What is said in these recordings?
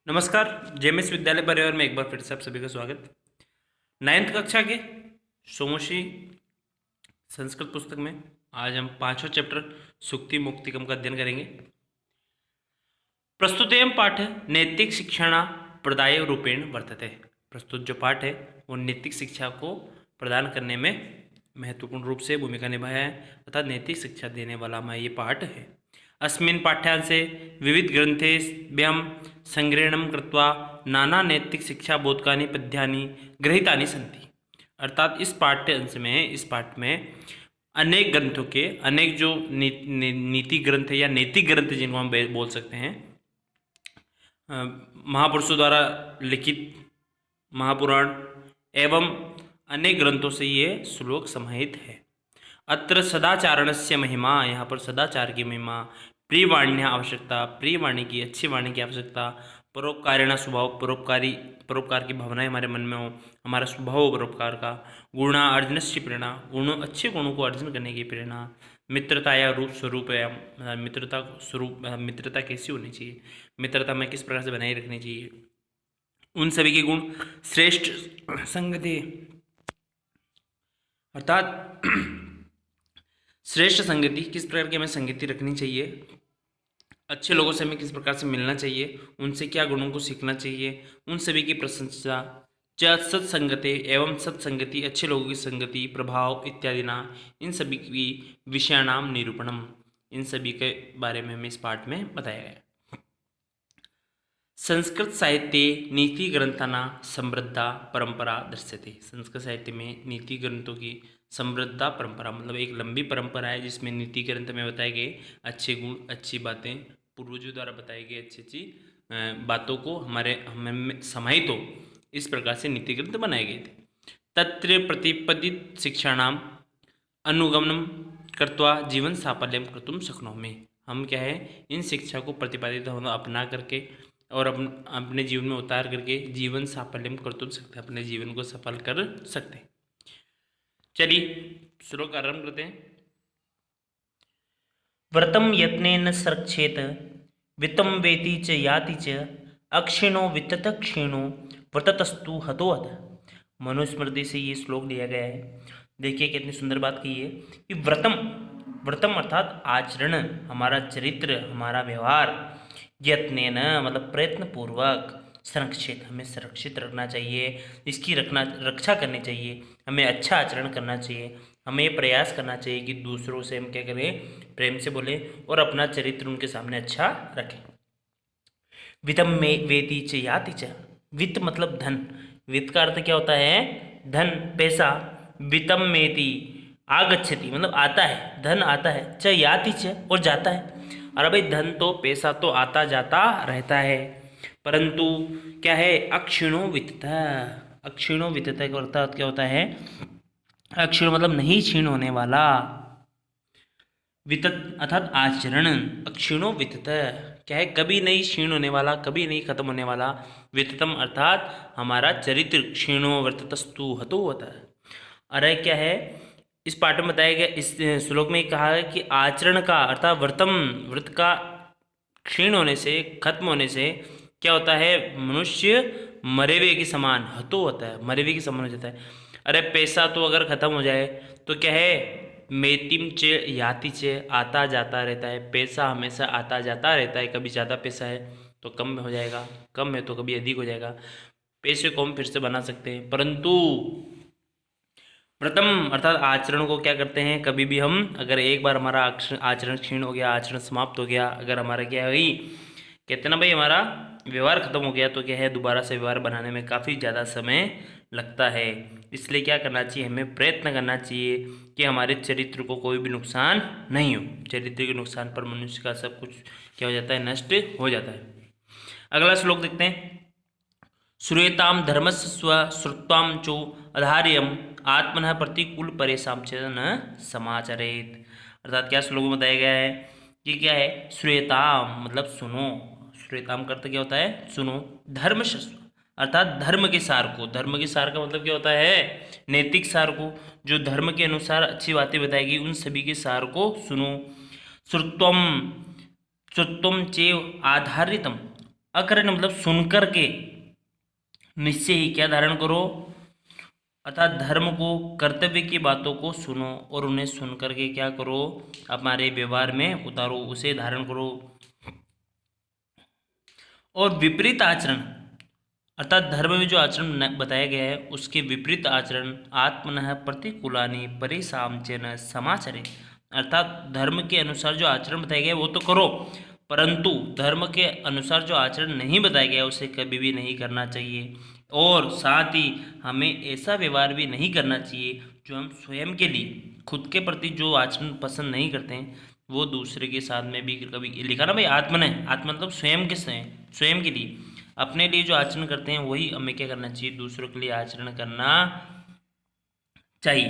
नमस्कार। जेएमएस विद्यालय परिवार में एक बार फिर से आप सभी का स्वागत। 9th कक्षा के सोमोशी संस्कृत पुस्तक में आज हम 5वां चैप्टर सुक्ति मुक्तिकम का अध्ययन करेंगे। प्रस्तुतेयं पाठ नैतिक शिक्षण प्रदाय रूपेण वर्तते। प्रस्तुत जो पाठ है वो नैतिक शिक्षा को प्रदान करने में महत्वपूर्ण रूप से भूमिका निभाया है अर्थात नैतिक शिक्षा देने वाला हमारा ये पाठ है। अस्मिन् पाठ्यांशे विविध ग्रंथेभ्यः संग्रहणं कृत्वा नाना नैतिक शिक्षा बोधकानि पद्यानि गृहीतानि सन्ति। अर्थात इस पाठ में अनेक ग्रंथों के अनेक जो नीति ग्रंथ या नैतिक ग्रंथ जिनको हम बोल सकते हैं, महापुरुषों द्वारा लिखित महापुराण एवं अनेक ग्रंथों से ये श्लोक समाहित है। अत्र सदाचारणस्य महिमा, यहाँ पर सदाचार की महिमा, प्रियवाण्य आवश्यकता, प्रिय वाणी की, अच्छी वाणी की आवश्यकता, परोपकारिणा स्वभाव, परोपकार की भावनाएं हमारे मन में हो, हमारा स्वभाव हो परोपकार का, गुणा अर्जनस्य प्रेरणा, अच्छे गुणों को अर्जन करने की प्रेरणा, मित्रता या रूप स्वरूप है, मित्रता कैसी होनी चाहिए, मित्रता में किस प्रकार से बनाए रखनी चाहिए, उन सभी के गुण, श्रेष्ठ संगति अर्थात श्रेष्ठ संगति, किस प्रकार की हमें संगति रखनी चाहिए, अच्छे लोगों से हमें किस प्रकार से मिलना चाहिए, उनसे क्या गुणों को सीखना चाहिए, उन सभी की प्रशंसा, सत्संगति एवं सत्संगति, अच्छे लोगों की संगति, प्रभाव इत्यादि ना, इन सभी की विषयाणाम निरूपणम, इन सभी के बारे में हमें इस पाठ में बताया गया। संस्कृत साहित्य नीति ग्रंथाना समृद्धा परंपरा दृश्यते। संस्कृत साहित्य में नीति ग्रंथों की समृद्धा परंपरा मतलब एक लंबी परंपरा है जिसमें नीति ग्रंथ में बताए गए अच्छे गुण, अच्छी बातें, पूर्वजों द्वारा बताई गई अच्छी अच्छी बातों को हमें समाहित हो, इस प्रकार से नीति ग्रंथ बनाए गए थे। तत्र प्रतिपदित शिक्षाणाम अनुगमनम कृत्वा जीवन साफल्यम कर्तुम शक्नोमि। हम क्या है, इन शिक्षा को प्रतिपादित होना अपना करके और अपने जीवन में उतार करके जीवन साफल्यम कर तो सकते हैं, अपने जीवन को सफल कर सकते हैं। चलिए श्लोक आरंभ करते हैं। व्रतम यत्नेन सरक्षेत वित्तम वेति च याति च अक्षिणो वित्तत क्षीणो व्रततस्तु हतोहत। मनुस्मृति से ये श्लोक लिया गया है। देखिए कितनी सुंदर बात की है कि व्रतम अर्थात आचरण, हमारा चरित्र, हमारा व्यवहार, यत्नेन मतलब प्रयत्न पूर्वक, संरक्षित हमें सुरक्षित रखना चाहिए, इसकी रक्षा करनी चाहिए, हमें अच्छा आचरण करना चाहिए, हमें प्रयास करना चाहिए कि दूसरों से हम क्या करें, प्रेम से बोले और अपना चरित्र उनके सामने अच्छा रखें। वित्तम में वेति च याति च, वित्त मतलब धन, वित्त का अर्थ क्या होता है, धन, पैसा, वित्तम मेति आगच्छति मतलब आता है, धन आता है, च याति च और जाता है। अरे भाई धन तो पैसा तो आता जाता रहता है, परंतु क्या है, अक्षीणो वित्तता, अक्षीणो वित्तता का अर्थात क्या होता है, अक्षीण मतलब नहीं क्षीण होने वाला, वित्त अर्थात आचरण, अक्षीणो वित्तता क्या है, कभी नहीं क्षीण होने वाला, कभी नहीं खत्म होने वाला, वित्ततम अर्थात हमारा चरित्र, क्षीणो वर्ततस्तु हतो होता है। अरे क्या है, इस पाठ में बताया गया, इस श्लोक में कहा है कि आचरण का अर्थात व्रत का क्षीण होने से, खत्म होने से क्या होता है, मनुष्य मरे हुए के समान हतो होता है, मरे हुए के समान हो जाता है। अरे पैसा तो अगर खत्म हो जाए तो क्या है, मेतिम च याति च, आता जाता रहता है, पैसा हमेशा आता जाता रहता है, कभी ज़्यादा पैसा है तो कम हो जाएगा, कम है तो कभी अधिक हो जाएगा, पैसे को हम फिर से बना सकते हैं, परंतु व्रतम अर्थात आचरण को क्या करते हैं, कभी भी हम अगर एक बार हमारा आचरण क्षीण हो गया, आचरण समाप्त हो गया, अगर हमारा क्या हुई, कहते ना भाई हमारा व्यवहार खत्म हो गया तो क्या है, दोबारा से व्यवहार बनाने में काफ़ी ज़्यादा समय लगता है। इसलिए क्या करना चाहिए, हमें प्रयत्न करना चाहिए कि हमारे चरित्र को कोई भी नुकसान नहीं हो। चरित्र के नुकसान पर मनुष्य का सब कुछ क्या हो जाता है, नष्ट हो जाता है। अगला श्लोक देखते हैं। श्रूयताम धर्मस्य स्व श्रुत्वाम चो अधार्यम आत्मनः प्रतिकूल परेशान च न समाचरेत। अर्थात क्या श्लोक में बताया गया है कि क्या है, श्रूयताम मतलब सुनो, श्रूयताम का अर्थ क्या होता है, सुनो, धर्मस्य अर्थात धर्म के सार को, धर्म के सार का मतलब क्या होता है, नैतिक सार को, जो धर्म के अनुसार अच्छी बातें बताएगी उन सभी के सार को सुनो। श्रुत्वम, श्रुत्वम चेव आधारितम, अकरण मतलब सुनकर के, निश्चय ही क्या धारण करो, अर्थात धर्म को, कर्तव्य की बातों को सुनो और उन्हें सुन करके क्या करो, हमारे व्यवहार में उतारो, उसे धारण करो। और विपरीत आचरण, अर्थात धर्म में जो आचरण बताया गया है उसके विपरीत आचरण, आत्मनः प्रतिकूलानि परिसामचेन समाचरे, अर्थात धर्म के अनुसार जो आचरण बताया गया है वो तो करो, परंतु धर्म के अनुसार जो आचरण नहीं बताया गया उसे कभी भी नहीं करना चाहिए। और साथ ही हमें ऐसा व्यवहार भी नहीं करना चाहिए जो हम स्वयं के लिए, खुद के प्रति जो आचरण पसंद नहीं करते हैं वो दूसरे के साथ में भी कभी, लिखा ना भाई आत्मन है, आत्मा मतलब स्वयं के स्वयं के लिए, अपने लिए जो आचरण करते हैं वही हमें क्या करना चाहिए, दूसरों के लिए आचरण करना चाहिए।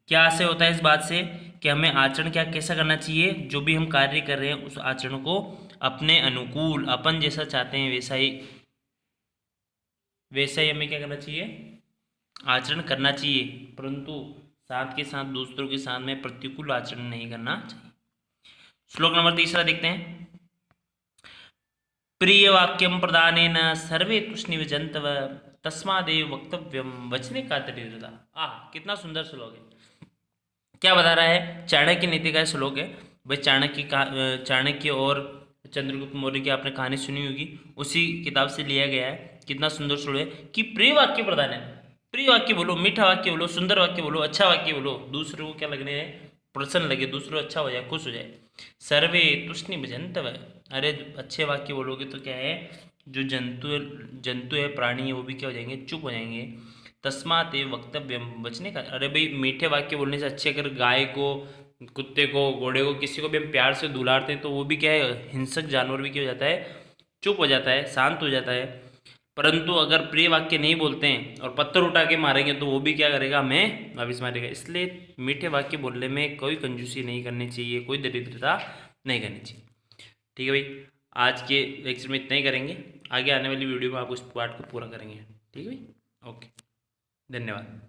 क्या से होता है इस बात से कि हमें आचरण क्या कैसा करना चाहिए, जो भी हम कार्य कर रहे हैं उस आचरण को अपने अनुकूल, अपन जैसा चाहते हैं वैसा ही हमें क्या करना चाहिए, आचरण करना चाहिए, परंतु साथ के साथ दूसरों के साथ में प्रतिकूल आचरण नहीं करना चाहिए। श्लोक नंबर 3 देखते हैं। प्रिय वाक्यम प्रदानेन सर्वे तुष्णिव जंतव तस्मादेव वक्तव्यम वचने का दृढ़ता। कितना सुंदर श्लोक है। क्या बता रहा है, चाणक्य नीति का श्लोक है भाई। चाणक्य और चंद्रगुप्त मौर्य की आपने कहानी सुनी होगी, उसी किताब से लिया गया है। कितना सुंदर श्लोक है कि प्रिय वाक्य प्रदान है, प्रिय वाक्य बोलो, मीठा वाक्य बोलो, सुंदर वाक्य बोलो, अच्छा वाक्य बोलो, दूसरों को क्या लगने है, प्रसन्न लगे, दूसरों अच्छा हो जाए, खुश हो जाए। सर्वे तुष्णि भजंतव, अरे अच्छे वाक्य बोलोगे तो क्या है, जो जंतु है, प्राणी है, वो भी क्या हो जाएंगे, चुप हो जाएंगे। तस्मात ये वक्तव्य बचने का, अरे भाई मीठे वाक्य बोलने से अच्छे, अगर गाय को, कुत्ते को, घोड़े को, किसी को भी हम प्यार से दुलारते हैं तो वो भी क्या है, हिंसक जानवर भी क्या हो जाता है, चुप हो जाता है, शांत हो जाता है। परंतु अगर प्रिय वाक्य नहीं बोलते हैं और पत्थर उठा के मारेंगे तो वो भी क्या करेगा, हमें वापिस मारेगा। इसलिए मीठे वाक्य बोलने में कोई कंजूसी नहीं करनी चाहिए, कोई दरिद्रता नहीं करनी चाहिए। ठीक है भाई, आज के लेक्चर में इतना ही करेंगे, आगे आने वाली वीडियो में आपको इस पार्ट को पूरा करेंगे। ठीक है भाई, ओके, धन्यवाद।